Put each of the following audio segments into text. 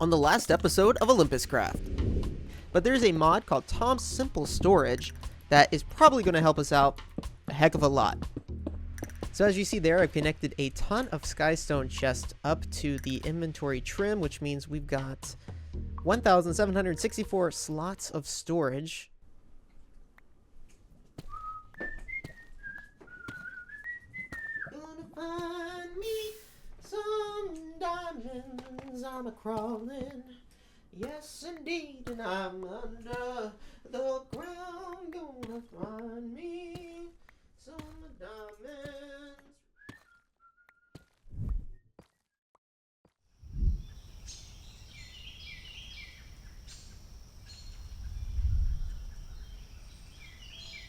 on the last episode of OlympusCraft. But there's a mod called Tom's Simple Storage that is probably going to help us out a heck of a lot. So as you see there, I've connected a ton of skystone chests up to the inventory trim, which means we've got 1,764 slots of storage. Gonna find me some diamonds, I'm a-crawling. Yes, indeed, and I'm under the ground. Gonna find me some diamonds.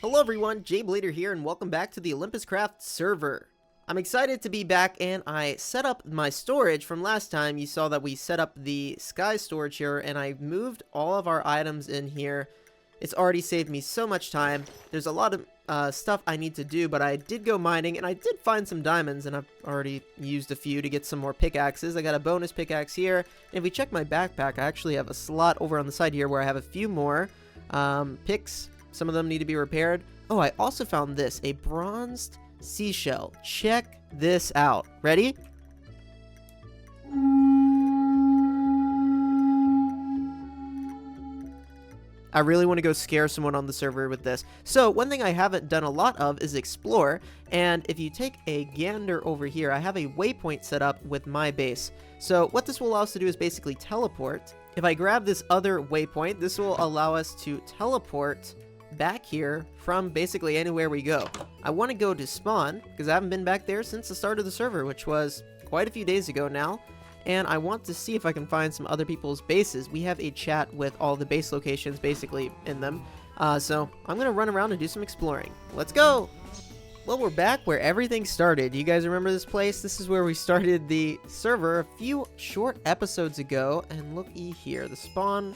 Hello everyone, jblader here, and welcome back to the OlympusCraft server. I'm excited to be back, and I set up my storage from last time. You saw that we set up the sky storage here, and I moved all of our items in here. It's already saved me so much time. There's a lot of stuff I need to do, but I did go mining, and I did find some diamonds, and I've already used a few to get some more pickaxes. I got a bonus pickaxe here, and if we check my backpack, I actually have a slot over on the side here where I have a few more picks. Some of them need to be repaired. Oh, I also found this, a bronzed seashell. Check this out. Ready? I really want to go scare someone on the server with this. So one thing I haven't done a lot of is explore, and if you take a gander over here, I have a waypoint set up with my base. So what this will allow us to do is basically teleport. If I grab this other waypoint, this will allow us to teleport back here from basically anywhere we go. I want to go to spawn because I haven't been back there since the start of the server, which was quite a few days ago now, and I want to see if I can find some other people's bases. We have a chat with all the base locations basically in them, so I'm gonna run around and do some exploring. Let's go. Well, we're back where everything started. You guys remember this place? This is where we started the server a few short episodes ago, and looky here, the spawn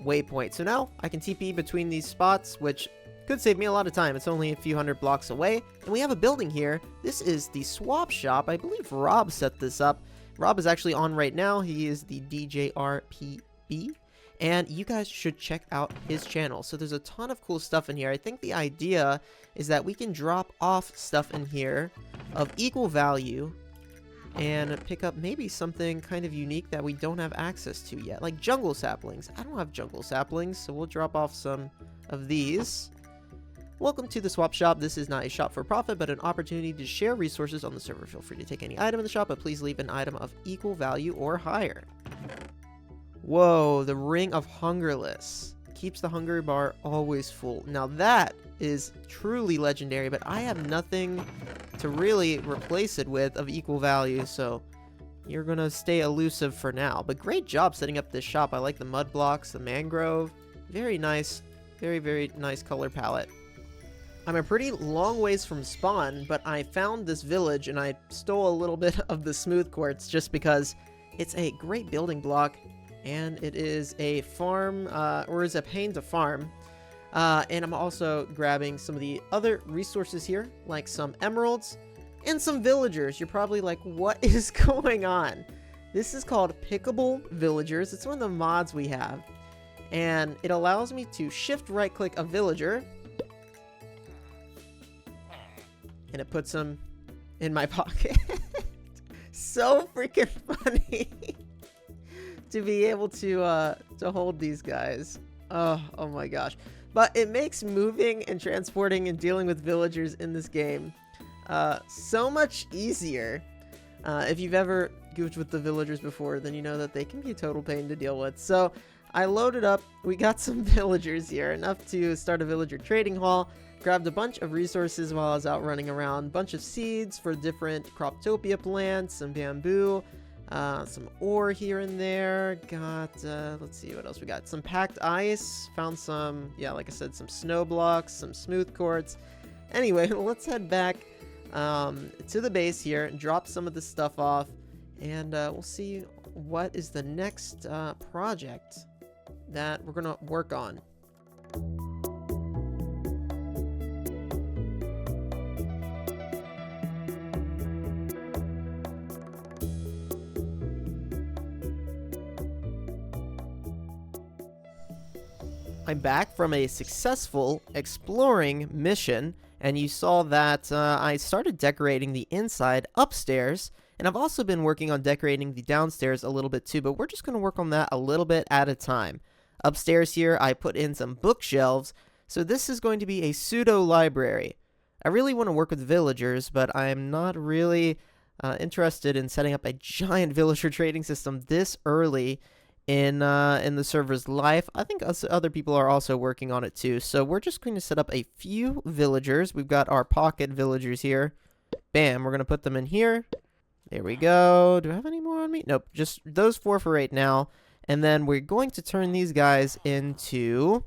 waypoint. So now I can TP between these spots, which could save me a lot of time. It's only a few hundred blocks away, and we have a building here. This is the swap shop. I believe Rob set this up. Rob is actually on right now. He is the DJRPB, and you guys should check out his channel. So there's a ton of cool stuff in here. I think the idea is that we can drop off stuff in here of equal value and pick up maybe something kind of unique that we don't have access to yet, like jungle saplings. I don't have jungle saplings, so we'll drop off some of these. Welcome to the swap shop. This is not a shop for profit, but an opportunity to share resources on the server. Feel free to take any item in the shop, but please leave an item of equal value or higher. Whoa, the Ring of Hungerless. Keeps the hunger bar always full. Now that is truly legendary, but I have nothing to really replace it with of equal value, so you're gonna stay elusive for now. But great job setting up this shop. I like the mud blocks, the mangrove. Very nice. Very, very nice color palette. I'm a pretty long ways from spawn, but I found this village and I stole a little bit of the smooth quartz just because it's a great building block and it is a farm, or is a pain to farm. And I'm also grabbing some of the other resources here, like some emeralds and some villagers. You're probably like, what is going on? This is called Pickable Villagers. It's one of the mods we have, and it allows me to shift right click a villager, and it puts them in my pocket. So freaking funny to be able to hold these guys. Oh my gosh. But it makes moving and transporting and dealing with villagers in this game so much easier. If you've ever goofed with the villagers before, then you know that they can be a total pain to deal with. So I loaded up. We got some villagers here, enough to start a villager trading hall. Grabbed a bunch of resources while I was out running around. Bunch of seeds for different Croptopia plants, some bamboo, some ore here and there. Got, let's see what else we got. Some packed ice. Found some, yeah, like I said, some snow blocks, some smooth quartz. Anyway, let's head back to the base here and drop some of this stuff off. And we'll see what is the next project that we're going to work on. I'm back from a successful exploring mission, and you saw that I started decorating the inside upstairs, and I've also been working on decorating the downstairs a little bit too, but we're just going to work on that a little bit at a time. Upstairs here, I put in some bookshelves, so this is going to be a pseudo-library. I really want to work with villagers, but I'm not really interested in setting up a giant villager trading system this early in the server's life. I think other people are also working on it too. So we're just going to set up a few villagers. We've got our pocket villagers here. Bam, we're going to put them in here. There we go. Do I have any more on me? Nope, just those 4 for right now. And then we're going to turn these guys into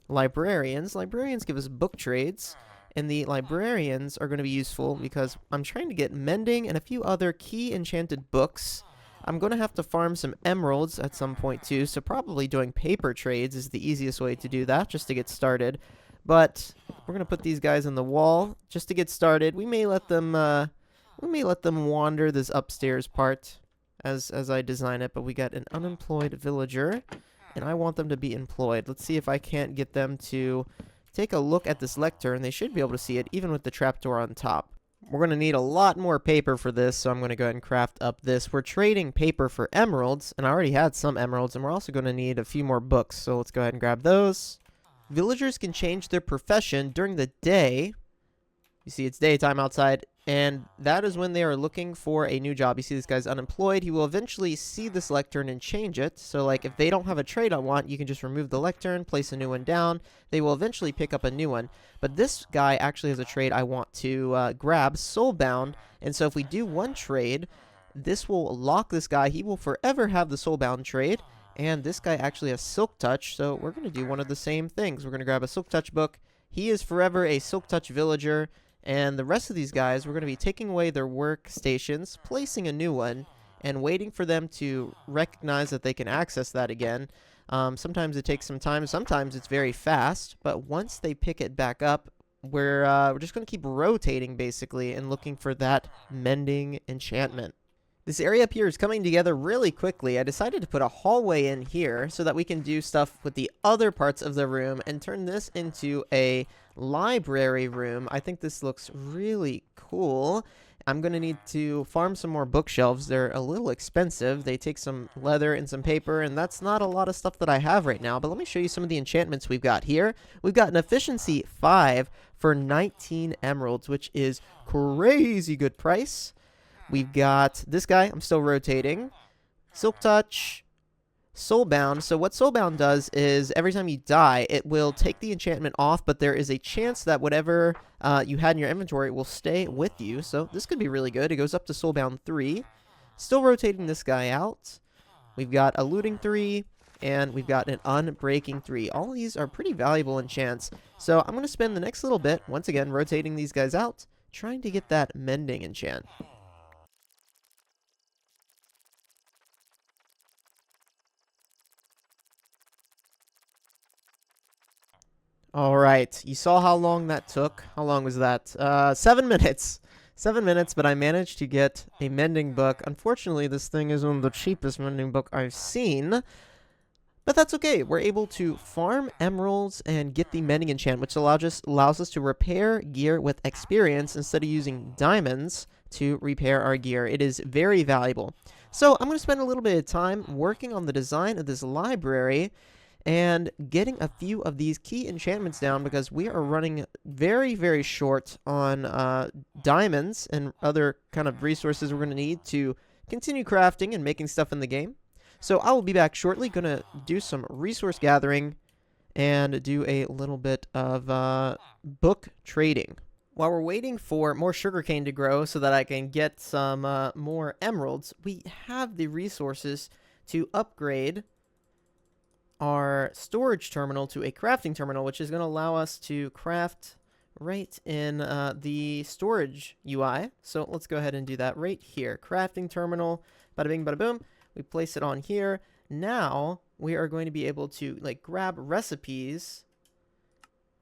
librarians. Librarians give us book trades. And the librarians are going to be useful because I'm trying to get Mending and a few other key enchanted books. I'm going to have to farm some emeralds at some point too, so probably doing paper trades is the easiest way to do that, just to get started. But we're going to put these guys on the wall just to get started. We may let them wander this upstairs part as I design it, but we got an unemployed villager, and I want them to be employed. Let's see if I can't get them to take a look at this lectern. They should be able to see it, even with the trapdoor on top. We're going to need a lot more paper for this, so I'm going to go ahead and craft up this. We're trading paper for emeralds, and I already had some emeralds, and we're also going to need a few more books, so let's go ahead and grab those. Villagers can change their profession during the day. You see, it's daytime outside, and that is when they are looking for a new job. You see this guy's unemployed. He will eventually see this lectern and change it. So, like, if they don't have a trade I want, you can just remove the lectern, place a new one down. They will eventually pick up a new one. But this guy actually has a trade I want to grab, Soulbound. And so if we do one trade, this will lock this guy. He will forever have the Soulbound trade. And this guy actually has Silk Touch, so we're going to do one of the same things. We're going to grab a Silk Touch book. He is forever a Silk Touch villager. And the rest of these guys, we're going to be taking away their workstations, placing a new one, and waiting for them to recognize that they can access that again. Sometimes it takes some time. Sometimes it's very fast. But once they pick it back up, we're just going to keep rotating, basically, and looking for that Mending enchantment. This area up here is coming together really quickly. I decided to put a hallway in here so that we can do stuff with the other parts of the room and turn this into a library room. I think this looks really cool. I'm going to need to farm some more bookshelves. They're a little expensive. They take some leather and some paper, and that's not a lot of stuff that I have right now. But let me show you some of the enchantments we've got here. We've got an efficiency 5 for 19 emeralds, which is crazy good price. We've got this guy. I'm still rotating. Silk Touch. Soulbound. So what Soulbound does is every time you die, it will take the enchantment off, but there is a chance that whatever you had in your inventory will stay with you. So this could be really good. It goes up to Soulbound 3. Still rotating this guy out. We've got a Looting 3, and we've got an Unbreaking 3. All these are pretty valuable enchants. So I'm going to spend the next little bit, once again, rotating these guys out, trying to get that Mending enchant. Alright, you saw how long that took. How long was that? 7 minutes. 7 minutes, but I managed to get a Mending book. Unfortunately, this thing is one of the cheapest Mending book I've seen. But that's okay. We're able to farm emeralds and get the Mending enchant, which allows us to repair gear with experience instead of using diamonds to repair our gear. It is very valuable. So I'm going to spend a little bit of time working on the design of this library and getting a few of these key enchantments down because we are running very, very short on diamonds and other kind of resources we're going to need to continue crafting and making stuff in the game. So I will be back shortly, going to do some resource gathering and do a little bit of book trading. While we're waiting for more sugarcane to grow so that I can get some more emeralds, we have the resources to upgrade our storage terminal to a crafting terminal, which is going to allow us to craft right in the storage UI. So let's go ahead and do that right here. Crafting terminal, bada bing, bada boom. We place it on here. Now we are going to be able to like grab recipes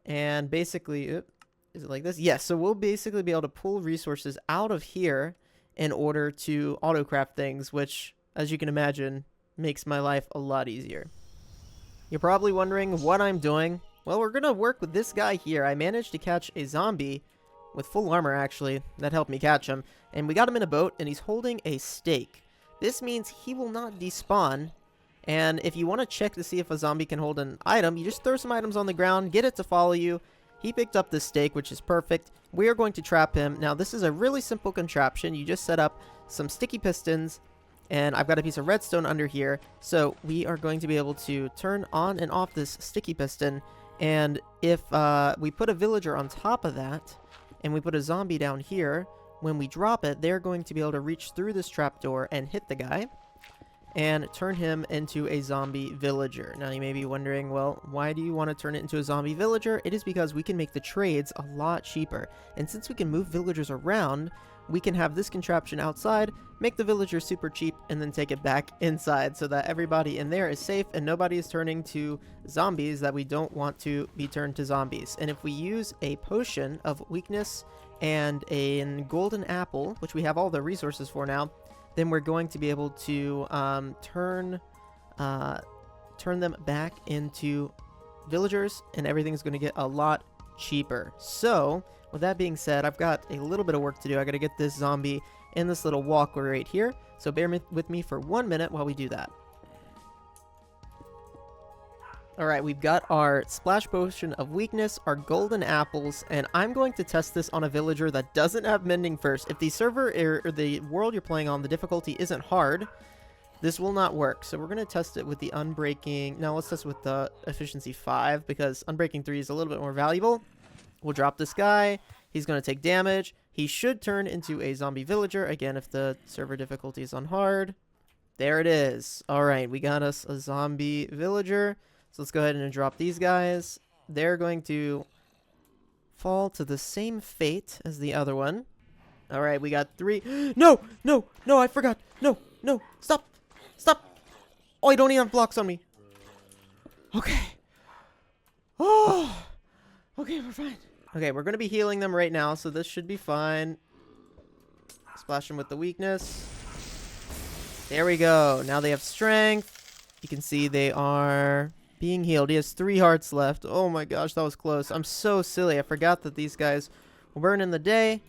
and basically, is it like this? Yes. So we'll basically be able to pull resources out of here in order to auto craft things, which, as you can imagine, makes my life a lot easier. You're probably wondering what I'm doing. Well, we're gonna work with this guy here. I managed to catch a zombie with full armor, actually. That helped me catch him. And we got him in a boat, and he's holding a stake. This means he will not despawn. And if you want to check to see if a zombie can hold an item, you just throw some items on the ground, get it to follow you. He picked up this stake, which is perfect. We are going to trap him. Now, this is a really simple contraption. You just set up some sticky pistons, and I've got a piece of redstone under here. So we are going to be able to turn on and off this sticky piston. And if we put a villager on top of that, and we put a zombie down here, when we drop it, they're going to be able to reach through this trapdoor and hit the guy and turn him into a zombie villager. Now you may be wondering, well, why do you want to turn it into a zombie villager? It is because we can make the trades a lot cheaper. And since we can move villagers around, we can have this contraption outside, make the villagers super cheap, and then take it back inside so that everybody in there is safe and nobody is turning to zombies that we don't want to be turned to zombies. And if we use a potion of weakness and a golden apple, which we have all the resources for now, then we're going to be able to turn them back into villagers, and everything's going to get a lot cheaper. So, with that being said, I've got a little bit of work to do. I got to get this zombie in this little walkway right here. So bear with me for 1 minute while we do that. Alright, we've got our splash potion of weakness, our golden apples, and I'm going to test this on a villager that doesn't have mending first. If the server or the world you're playing on, the difficulty isn't hard, this will not work. So we're going to test it with the unbreaking. Now let's test with the efficiency 5 because unbreaking 3 is a little bit more valuable. We'll drop this guy. He's going to take damage. He should turn into a zombie villager. Again, if the server difficulty is on hard. There it is. Alright, we got us a zombie villager. So let's go ahead and drop these guys. They're going to fall to the same fate as the other one. Alright, we got 3. No! No! No, I forgot! No! No! Stop! Stop! Oh, I don't even have blocks on me. Okay. Oh! Okay, we're fine. Okay, we're going to be healing them right now, so this should be fine. Splash them with the weakness. There we go. Now they have strength. You can see they are being healed. He has 3 hearts left. Oh my gosh, that was close. I'm so silly. I forgot that these guys will burn in the day.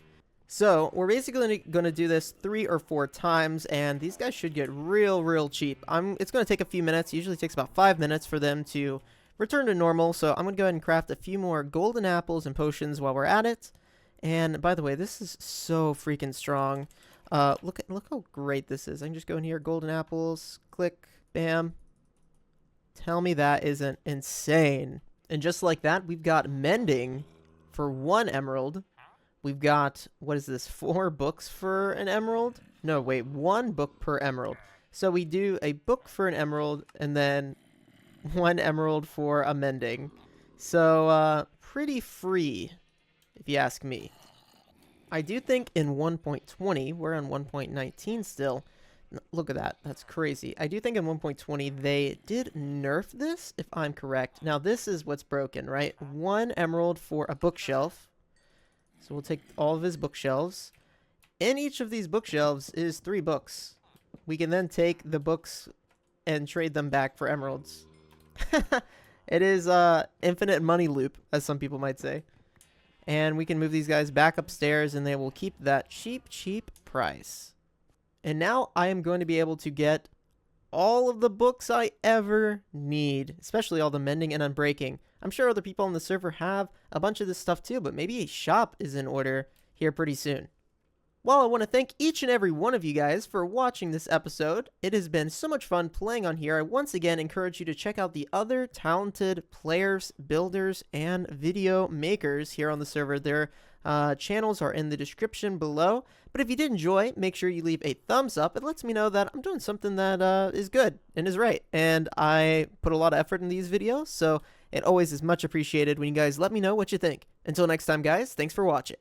So, we're basically going to do this 3 or 4 times, and these guys should get real cheap. It's going to take a few minutes. It usually takes about 5 minutes for them to return to normal, so I'm going to go ahead and craft a few more golden apples and potions while we're at it. And by the way, this is so freaking strong. Look how great this is. I can just go in here, golden apples, click, bam. Tell me that isn't insane. And just like that, we've got mending for 1 emerald. We've got, what is this, 4 books for an emerald? No, wait, 1 book per emerald. So we do a book for an emerald, and then 1 emerald for a mending. So, pretty free, if you ask me. I do think in 1.20, we're on 1.19 still. Look at that. That's crazy. I do think in 1.20 they did nerf this, if I'm correct. Now, this is what's broken, right? 1 emerald for a bookshelf. So we'll take all of his bookshelves. In each of these bookshelves is 3 books. We can then take the books and trade them back for emeralds. It is infinite money loop, as some people might say. And we can move these guys back upstairs, and they will keep that cheap price. And now I am going to be able to get all of the books I ever need, especially all the mending and unbreaking. I'm sure other people on the server have a bunch of this stuff too, but maybe a shop is in order here pretty soon. Well, I want to thank each and every one of you guys for watching this episode. It has been so much fun playing on here. I once again encourage you to check out the other talented players, builders, and video makers here on the server. Their channels are in the description below. But if you did enjoy, make sure you leave a thumbs up. It lets me know that I'm doing something that is good and is right. And I put a lot of effort in these videos, so it always is much appreciated when you guys let me know what you think. Until next time, guys, thanks for watching.